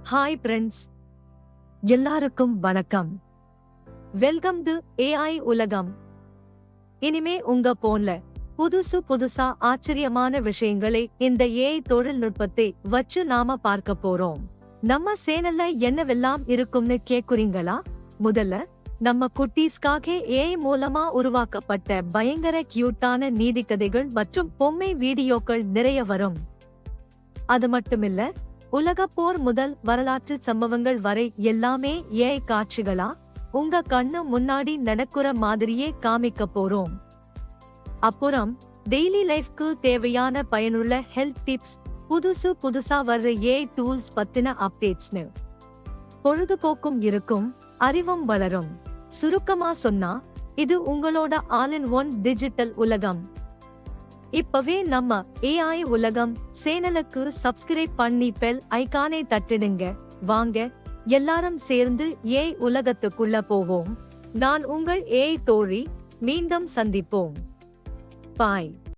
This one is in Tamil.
ஹாய் ஃப்ரெண்ட்ஸ், எல்லாருக்கும் வணக்கம். வெல்கம் டு ஏஐ உலகம். இனிமே உங்க போன்ல புதுசா ஆச்சரியமான விஷயங்களை இந்த ஏஐ தொழில்நுட்பத்தை வச்சு நாம பார்க்க போறோம். நம்ம சேனல்ல என்னவெல்லாம் இருக்கும்னு கேக்குறீங்களா? முதல்ல நம்ம குட்டீஸ்காக ஏஐ மூலமா உருவாக்கப்பட்ட பயங்கர கியூட்டான நீதிக்கதைகள் மற்றும் பொம்மை வீடியோக்கள் நிறைய வரும். அது மட்டுமில்ல, உலகப் போர் முதல் வரலாற்று சம்பவங்கள் வரை எல்லாமே ஏஐ காட்சிகளா உங்க கண்ணு முன்னாடி நடக்குற மாதிரியே காமிக்க போறோம். அப்புறம் டெய்லி லைஃப்க்கு தேவையான பயனுள்ள ஹெல்த் டிப்ஸ், புதுசா வர்ற ஏஐ டூல்ஸ் பத்தின அப்டேட்ஸ்னு பொழுதுபோக்கும் இருக்கும், அறிவும் வளரும். சுருக்கமா சொன்னா, இது உங்களோட ஆல் இன் ஒன் டிஜிட்டல் உலகம். இப்பவே நம்ம ஏஐ உலகம் சேனலுக்கு சப்ஸ்கிரைப் பண்ணி பெல் ஐகானை தட்டிடுங்க. வாங்க எல்லாரும் சேர்ந்து ஏஐ உலகத்துக்குள்ள போவோம். நான் உங்கள் ஏஐ தோழி. மீண்டும் சந்திப்போம். பாய்.